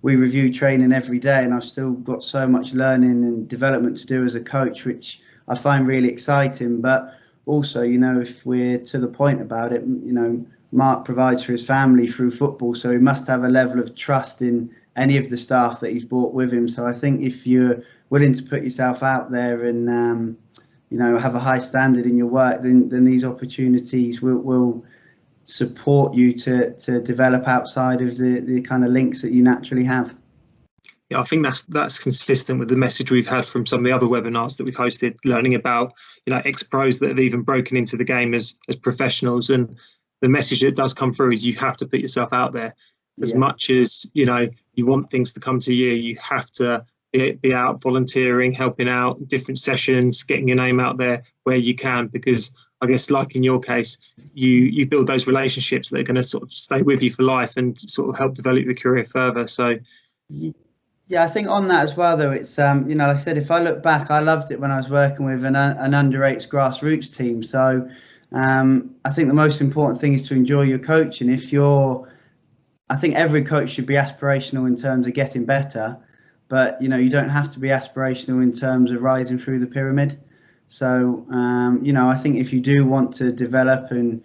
S3: we review training every day, and I've still got so much learning and development to do as a coach, which I find really exciting. But also, you know, if we're to the point about it, you know, Mark provides for his family through football, so he must have a level of trust in any of the staff that he's brought with him. So I think if you're willing to put yourself out there and you know, have a high standard in your work, then these opportunities will support you to develop outside of the kind of links that you naturally have.
S2: Yeah, I think that's consistent with the message we've had from some of the other webinars that we've hosted, learning about, you know, ex-pros that have even broken into the game as professionals. And the message that does come through is you have to put yourself out there. As much as, you know, you want things to come to you, you have to be out volunteering, helping out different sessions, getting your name out there where you can, because I guess, like in your case, you build those relationships that are going to sort of stay with you for life and sort of help develop your career further. So
S3: yeah, I think on that as well, though, it's you know, like I said, if I look back, I loved it when I was working with an under-8s grassroots team. So I think the most important thing is to enjoy your coaching. I think every coach should be aspirational in terms of getting better, but you know, you don't have to be aspirational in terms of rising through the pyramid. So you know, I think if you do want to develop and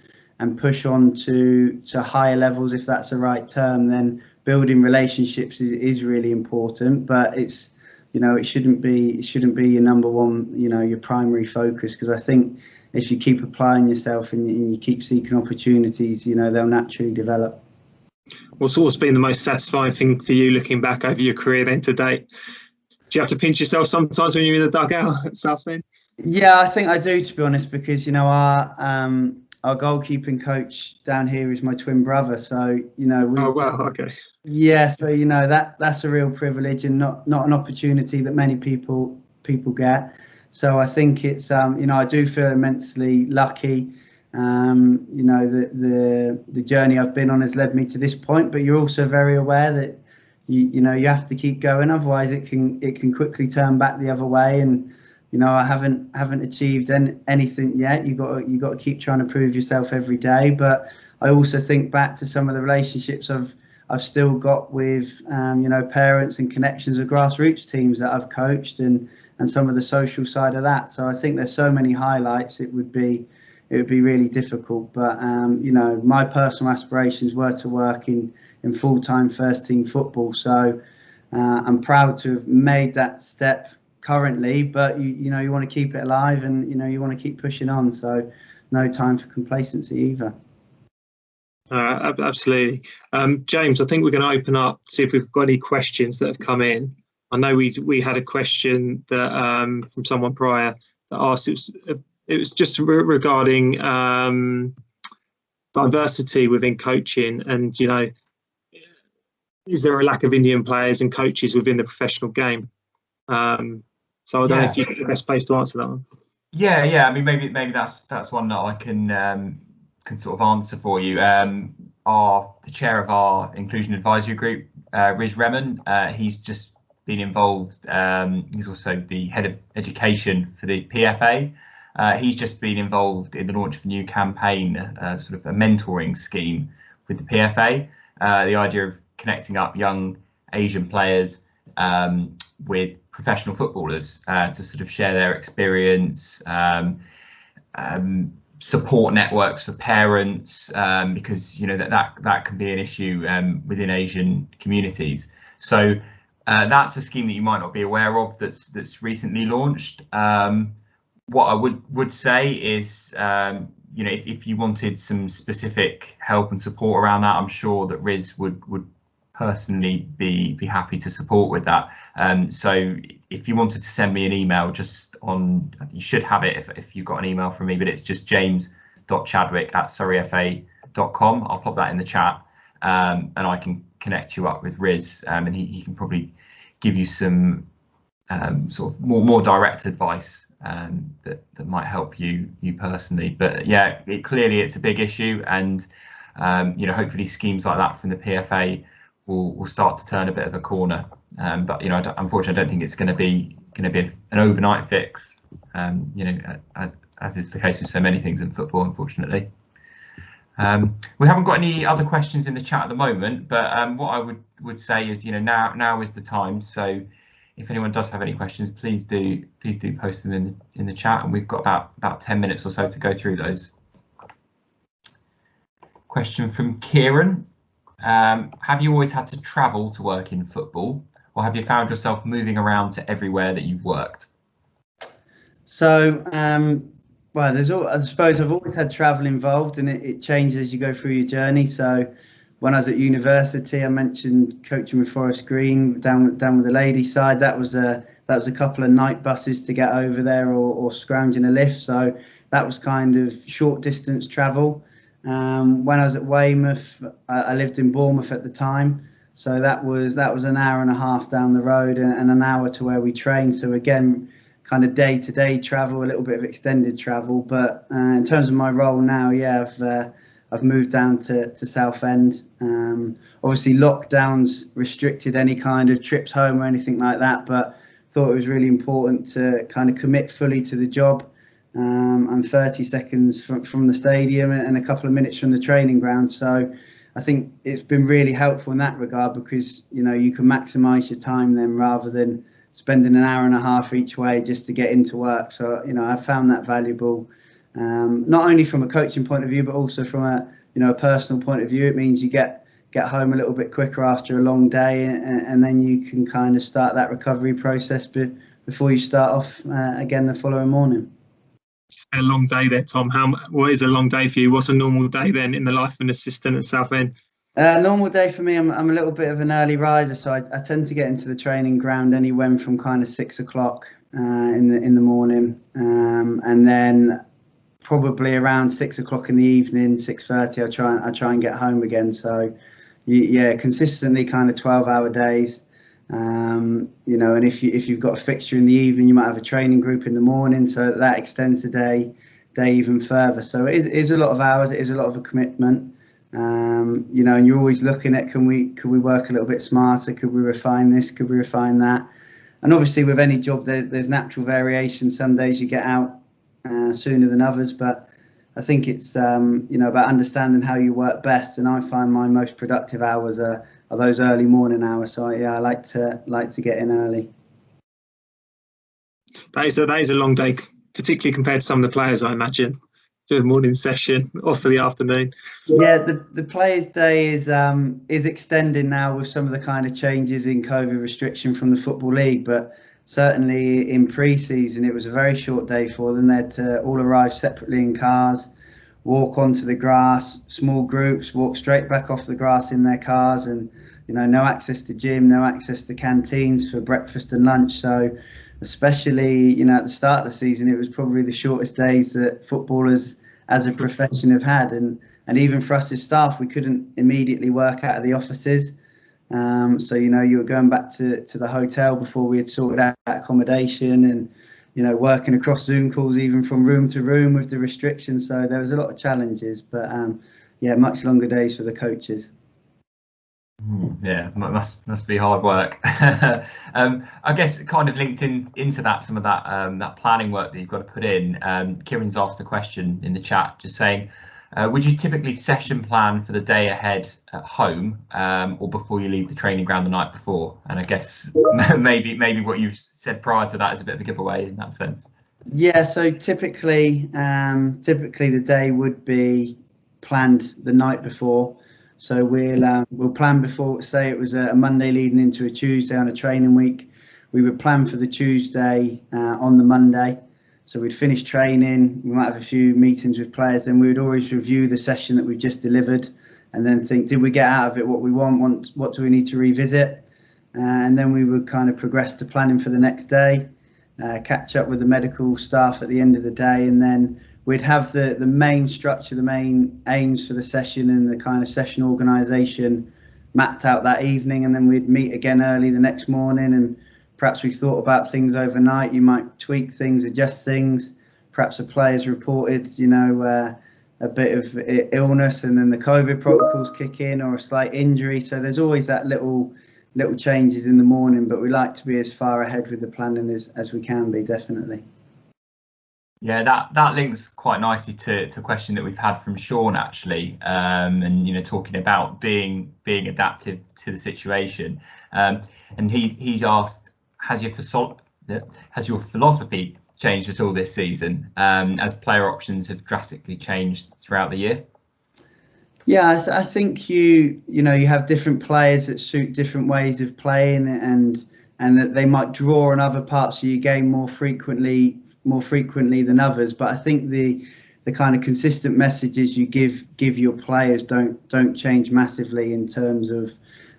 S3: push on to higher levels, if that's the right term, then building relationships is really important. But it's, you know, it shouldn't be your number one, you know, your primary focus, because I think if you keep applying yourself and you keep seeking opportunities, you know, they'll naturally develop.
S2: What's always been the most satisfying thing for you looking back over your career then to date? Do you have to pinch yourself sometimes when you're in the dugout at Southend?
S3: Yeah, I think I do, to be honest, because, you know, our goalkeeping coach down here is my twin brother. So, you know,
S2: oh wow, okay.
S3: Yeah, so you know, that's a real privilege and not an opportunity that many people get. So I think it's you know, I do feel immensely lucky. You know, the journey I've been on has led me to this point, but you're also very aware that you know, you have to keep going, otherwise it can quickly turn back the other way. And you know, I haven't achieved anything yet. You got to keep trying to prove yourself every day. But I also think back to some of the relationships I've still got with you know, parents and connections with grassroots teams that I've coached and some of the social side of that. So I think there's so many highlights. It would be really difficult. But you know, my personal aspirations were to work in full-time first team football. So I'm proud to have made that step currently. But you know, you want to keep it alive, and you know, you want to keep pushing on. So no time for complacency either.
S2: Absolutely. James, I think we're going to open up, see if we've got any questions that have come in. I know we had a question that from someone prior that asked, it was just regarding diversity within coaching, and you know, is there a lack of Indian players and coaches within the professional game? So I don't know if you're the best place to answer that one.
S1: Yeah. I mean, maybe that's one that I can sort of answer for you. The chair of our inclusion advisory group, Riz Reman, he's just been involved. He's also the head of education for the PFA. He's just been involved in the launch of a new campaign, sort of a mentoring scheme with the PFA. The idea of connecting up young Asian players with professional footballers to sort of share their experience, support networks for parents, because you know that can be an issue within Asian communities. So that's a scheme that you might not be aware of that's recently launched. What I would say is, you know, if you wanted some specific help and support around that, I'm sure that Riz would personally be happy to support with that. So if you wanted to send me an email, you should have it if you've got an email from me, but it's just james.chadwick@surreyfa.com. I'll pop that in the chat, and I can connect you up with Riz, and he can probably give you some sort of more direct advice that might help you personally. But yeah, clearly it's a big issue, and you know, hopefully schemes like that from the PFA will start to turn a bit of a corner. But you know, unfortunately, I don't think it's going to be an overnight fix. You know, as is the case with so many things in football, unfortunately. We haven't got any other questions in the chat at the moment, but what I would say is, you know, now is the time. So if anyone does have any questions, please do post them in the chat, and we've got about 10 minutes or so to go through those. Question from Kieran. Have you always had to travel to work in football, or have you found yourself moving around to everywhere that you've worked?
S3: So, well, I suppose I've always had travel involved, and it changes as you go through your journey. So when I was at university, I mentioned coaching with Forest Green down with the ladies' side. That was a couple of night buses to get over there, or scrounging a lift. So that was kind of short distance travel. When I was at Weymouth, I lived in Bournemouth at the time, so that was an hour and a half down the road and an hour to where we trained. So again, kind of day-to-day travel, a little bit of extended travel. But in terms of my role now, yeah, I've moved down to Southend. Obviously, lockdowns restricted any kind of trips home or anything like that, but thought it was really important to kind of commit fully to the job. I'm 30 seconds from the stadium and a couple of minutes from the training ground. So I think it's been really helpful in that regard, because, you know, you can maximise your time then, rather than spending an hour and a half each way just to get into work. So, you know, I've found that valuable, not only from a coaching point of view, but also from a personal point of view. It means you get home a little bit quicker after a long day, and then you can kind of start that recovery process before you start off again the following morning.
S2: A long day there, Tom. What is a long day for you? What's a normal day then in the life of an assistant at Southend?
S3: Normal day for me, I'm a little bit of an early riser, so I tend to get into the training ground anywhere from kind of 6 o'clock in the morning, and then probably around 6 o'clock in the evening, 6:30, I try and get home again. So yeah, consistently kind of 12-hour days. You know, and if you've got a fixture in the evening, you might have a training group in the morning, so that extends the day even further. So it is a lot of hours. It is a lot of a commitment. You know, and you're always looking at, can we work a little bit smarter? Could we refine this? Could we refine that? And obviously, with any job, there's natural variation. Some days you get out sooner than others, but I think it's you know, about understanding how you work best. And I find my most productive hours are those early morning hours. So yeah, I like to get in early.
S2: That is a long day, particularly compared to some of the players, I imagine. Do a morning session, off for the afternoon.
S3: Yeah, the players' day is extending now with some of the kind of changes in COVID restriction from the Football League, but certainly in pre-season it was a very short day for them. They had to all arrive separately in cars, walk onto the grass, small groups, walk straight back off the grass in their cars, and, you know, no access to gym, no access to canteens for breakfast and lunch. So especially, you know, at the start of the season, it was probably the shortest days that footballers as a profession have had, and even for us as staff, we couldn't immediately work out of the offices. So, you know, you were going back to the hotel before we had sorted out accommodation, and, you know, working across Zoom calls even from room to room with the restrictions. So there was a lot of challenges, but yeah, much longer days for the coaches.
S1: Yeah, must be hard work. I guess kind of linked into that, some of that planning work that you've got to put in. Kieran's asked a question in the chat, just saying, would you typically session plan for the day ahead at home, or before you leave the training ground the night before? And I guess maybe what you've said prior to that is a bit of a giveaway in that sense.
S3: Yeah, so typically the day would be planned the night before. So we'll plan before, say it was a Monday leading into a Tuesday on a training week. We would plan for the Tuesday on the Monday. So we'd finish training, we might have a few meetings with players, and we would always review the session that we've just delivered, and then think, did we get out of it what we want? What do we need to revisit? And then we would kind of progress to planning for the next day, catch up with the medical staff at the end of the day, and then we'd have the main structure, the main aims for the session and the kind of session organisation mapped out that evening, and then we'd meet again early the next morning, and perhaps we've thought about things overnight. You might tweak things, adjust things. Perhaps a player's reported, you know, a bit of illness, and then the COVID protocols kick in, or a slight injury. So there's always that little changes in the morning, but we like to be as far ahead with the planning as we can be, definitely.
S1: Yeah, that links quite nicely to a question that we've had from Sean, actually, and, you know, talking about being adaptive to the situation, and he's asked, has your philosophy changed at all this season, as player options have drastically changed throughout the year?
S3: Yeah, I think you have different players that suit different ways of playing, and that they might draw on other parts of your game more frequently than others. But I think the kind of consistent messages you give your players don't change massively in terms of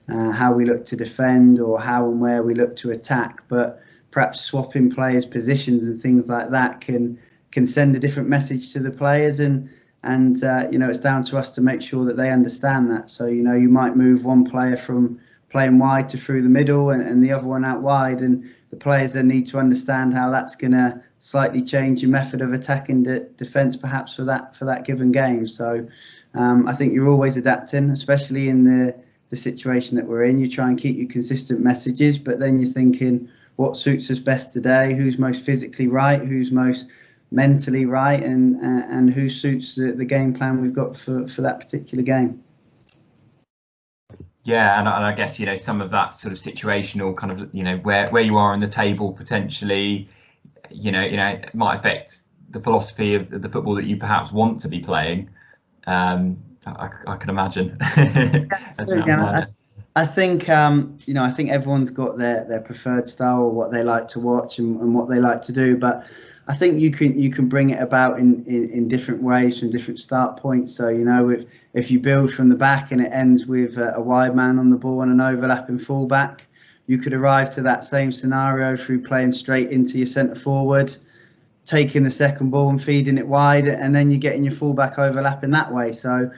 S3: how we look to defend or how and where we look to attack. But perhaps swapping players' positions and things like that can send a different message to the players, and it's down to us to make sure that they understand that. So you might move one player from playing wide to through the middle and the other one out wide, and the players then need to understand how that's going to slightly change your method of attacking defence perhaps for that given game. So I think you're always adapting, especially in the situation that we're in. You try and keep your consistent messages, but then you're thinking what suits us best today, who's most physically right, who's most mentally right, and who suits the game plan we've got for that particular game.
S1: Yeah, and I guess some of that sort of situational kind of where you are in the table potentially, it might affect the philosophy of the football that you perhaps want to be playing. I can imagine.
S3: I think I think everyone's got their preferred style or what they like to watch and what they like to do, but I think you can bring it about in different ways from different start points. So if you build from the back and it ends with a wide man on the ball and an overlapping fullback, you could arrive to that same scenario through playing straight into your centre forward, taking the second ball and feeding it wide, and then you're getting your fullback overlapping that way. So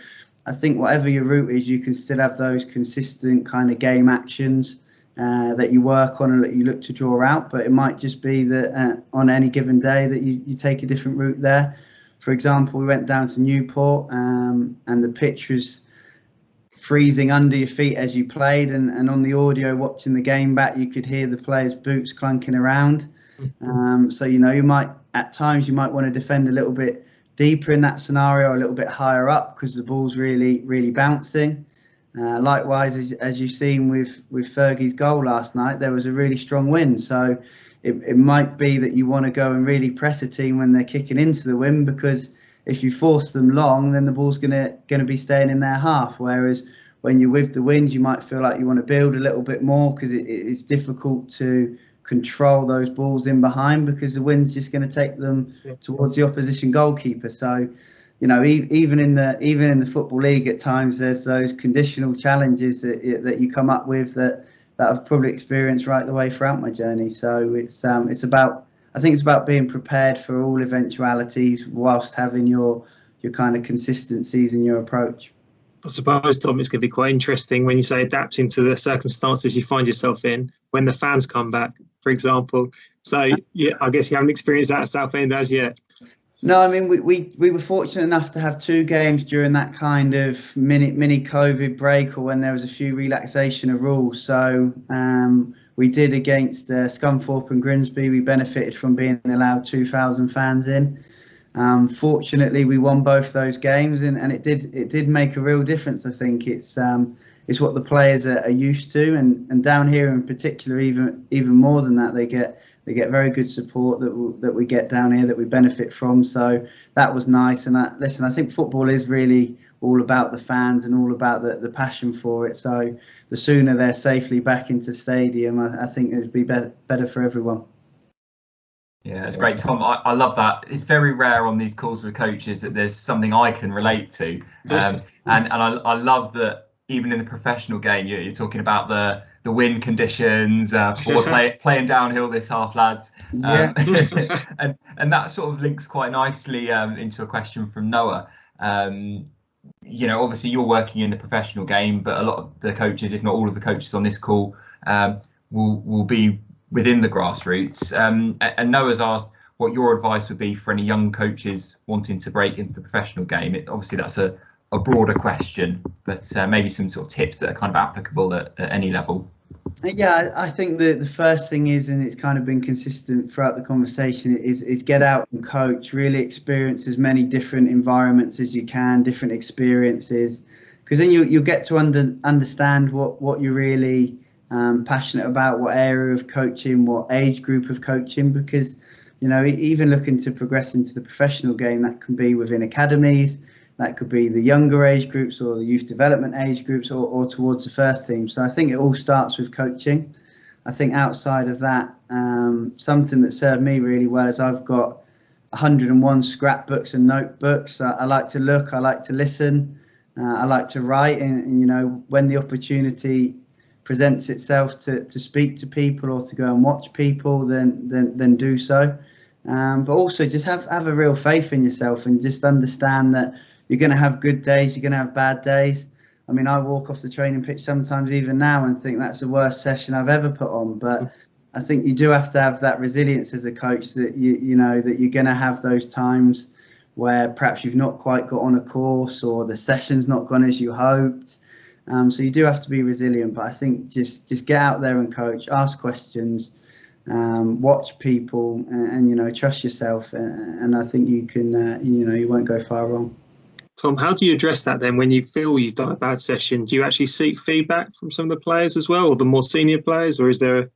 S3: I think whatever your route is, you can still have those consistent kind of game actions that you work on and that you look to draw out, but it might just be that on any given day that you take a different route there. For example, we went down to Newport and the pitch was freezing under your feet as you played, and on the audio watching the game back you could hear the players' boots clunking around. So you might at times want to defend a little bit deeper in that scenario, a little bit higher up because the ball's really bouncing. Likewise, as you've seen with Fergie's goal last night, there was a really strong wind. So it might be that you want to go and really press a team when they're kicking into the wind, because if you force them long, then the ball's going to be staying in their half. Whereas when you're with the wind, you might feel like you want to build a little bit more because it's difficult to control those balls in behind because the wind's just going to take them towards the opposition goalkeeper. So even in the Football League at times there's those conditional challenges that you come up with that I've probably experienced right the way throughout my journey. So it's about being prepared for all eventualities whilst having your kind of consistencies in your approach.
S2: I suppose, Tom, it's going to be quite interesting when you say adapting to the circumstances you find yourself in when the fans come back, for example. So yeah, I guess you haven't experienced that at Southend as yet.
S3: No, I mean, we were fortunate enough to have 2 games during that kind of mini COVID break, or when there was a few relaxation of rules. So we did against Scunthorpe and Grimsby. We benefited from being allowed 2,000 fans in. Fortunately, we won both those games, and it did make a real difference. I think it's what the players are used to, and down here in particular, even more than that, they get very good support that we get down here that we benefit from. So that was nice. And I think football is really all about the fans and all about the passion for it. So the sooner they're safely back into stadium, I think it'd be better for everyone.
S1: Yeah, it's great, Tom. I love that. It's very rare on these calls with coaches that there's something I can relate to. And I love that even in the professional game, you're talking about the wind conditions, playing downhill this half, lads. And that sort of links quite nicely into a question from Noah. Obviously you're working in the professional game, but a lot of the coaches, if not all of the coaches on this call, will be within the grassroots. And Noah's asked what your advice would be for any young coaches wanting to break into the professional game. Obviously that's a broader question, but maybe some sort of tips that are kind of applicable at any level.
S3: Yeah, I think the first thing is, and it's kind of been consistent throughout the conversation, is get out and coach, really experience as many different environments as you can, different experiences, because then you'll get to understand what you're really passionate about what area of coaching, what age group of coaching, because, you know, even looking to progress into the professional game, that can be within academies, that could be the younger age groups or the youth development age groups, or towards the first team. So I think it all starts with coaching. I think outside of that, something that served me really well is I've got 101 scrapbooks and notebooks. I like to look, I like to listen, I like to write, and you know, when the opportunity presents itself to speak to people or to go and watch people, then do so. But also just have a real faith in yourself, and just understand that you're going to have good days, you're going to have bad days. I mean, I walk off the training pitch sometimes even now and think that's the worst session I've ever put on. But I think you do have to have that resilience as a coach, that you know that you're going to have those times where perhaps you've not quite got on a course, or the session's not gone as you hoped. So you do have to be resilient. But I think just get out there and coach, ask questions, watch people, and you know, trust yourself. And I think you can, you know, you won't go far wrong.
S2: Tom, how do you address that then when you feel you've done a bad session? Do you actually seek feedback from some of the players as well, or the more senior players, or is there a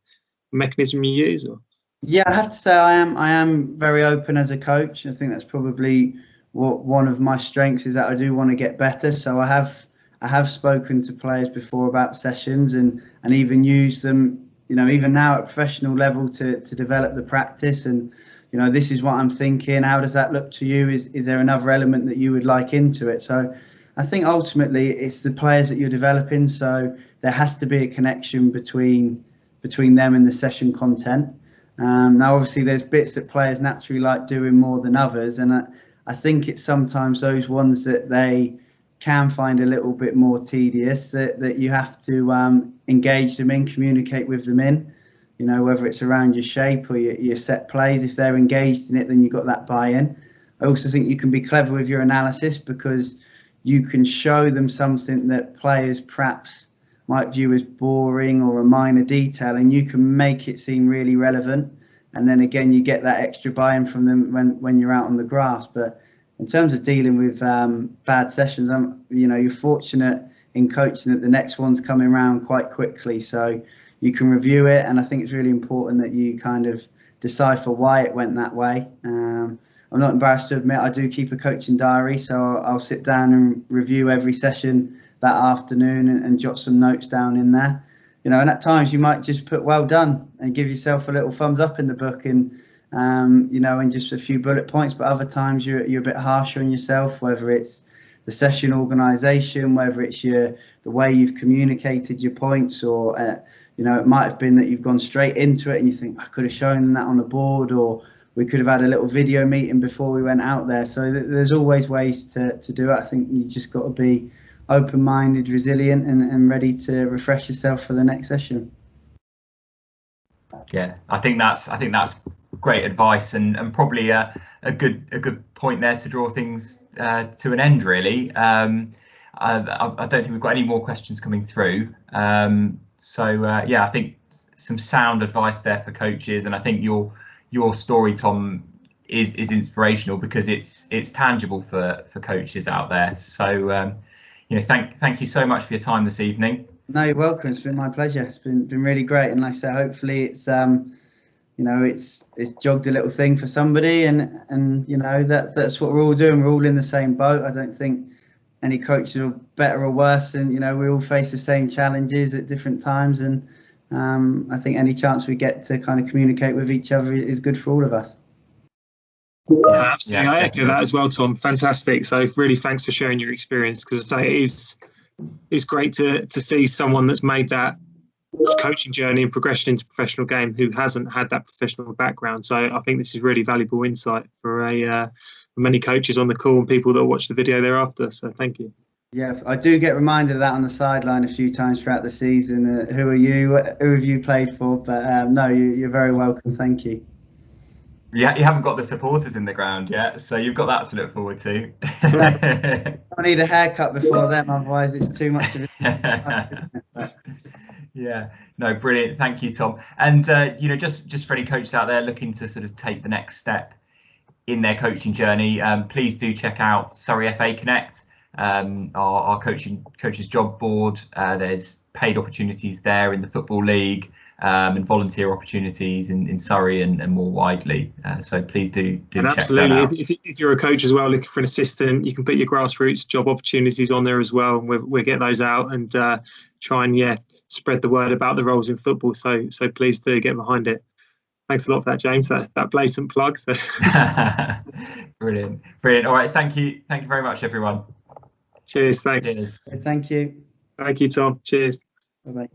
S2: mechanism you use? Or?
S3: Yeah, I have to say I am very open as a coach. I think that's probably one of my strengths, is that I do want to get better. So I have spoken to players before about sessions, and even used them, you know, even now at professional level to develop the practice. And you know, this is what I'm thinking. How does that look to you? Is there another element that you would like into it? So I think ultimately it's the players that you're developing. So there has to be a connection between them and the session content. Now, obviously, there's bits that players naturally like doing more than others. And I think it's sometimes those ones that they can find a little bit more tedious, that you have to engage them in, communicate with them in. You know, whether it's around your shape or your set plays, if they're engaged in it, then you've got that buy-in. I also think you can be clever with your analysis, because you can show them something that players perhaps might view as boring or a minor detail, and you can make it seem really relevant. And then again, you get that extra buy-in from them when you're out on the grass. But in terms of dealing with bad sessions, you know, you're fortunate in coaching that the next one's coming around quite quickly. So you can review it, and I think it's really important that you kind of decipher why it went that way. I'm not embarrassed to admit I do keep a coaching diary, so I'll sit down and review every session that afternoon and jot some notes down in there. You know, and at times you might just put well done and give yourself a little thumbs up in the book, and you know, and just a few bullet points. But other times you're a bit harsher on yourself, whether it's the session organisation, whether it's the way you've communicated your points, or you know, it might have been that you've gone straight into it and you think, I could have shown them that on a board, or we could have had a little video meeting before we went out there. So there's always ways to do it. I think you just got to be open-minded, resilient, and ready to refresh yourself for the next session.
S1: Yeah, I think that's great advice, and probably a good point there to draw things to an end, really. I don't think we've got any more questions coming through. Yeah, I think some sound advice there for coaches, and I think your story, Tom, is inspirational, because it's tangible for coaches out there. So you know, thank you so much for your time this evening.
S3: No, you're welcome. It's been my pleasure. It's been really great, and like I said, hopefully it's you know, it's jogged a little thing for somebody, and you know, that's what we're all doing. We're all in the same boat. I don't think any coaches are better or worse, and you know, we all face the same challenges at different times, and I think any chance we get to kind of communicate with each other is good for all of us.
S2: Yeah, absolutely. I echo that as well, Tom. Fantastic. So really, thanks for sharing your experience, because I say it's great to see someone that's made that coaching journey and progression into professional game who hasn't had that professional background. So I think this is really valuable insight for many coaches on the call and people that watch the video thereafter. So thank you.
S3: Yeah, I do get reminded of that on the sideline a few times throughout the season. Who are you? Who have you played for? But no, you're very welcome. Thank you. Yeah,
S1: you haven't got the supporters in the ground yet, so you've got that to look forward to.
S3: I need a haircut before then, otherwise it's too much of a...
S1: Yeah, no, brilliant. Thank you, Tom. And you know, just for any coaches out there looking to sort of take the next step in their coaching journey, please do check out Surrey FA Connect. our coaches job board. There's paid opportunities there in the Football League, and volunteer opportunities in Surrey and more widely. So please do
S2: and
S1: check
S2: absolutely,
S1: that out.
S2: If you're a coach as well looking for an assistant, you can put your grassroots job opportunities on there as well. We'll get those out and try and spread the word about the roles in football. So please do get behind it. Thanks a lot for that, James. That blatant plug. So.
S1: Brilliant. All right, thank you very much, everyone.
S2: Cheers. Thanks.
S1: Cheers.
S3: Thank you.
S2: Thank you, Tom. Cheers.
S3: Bye-bye.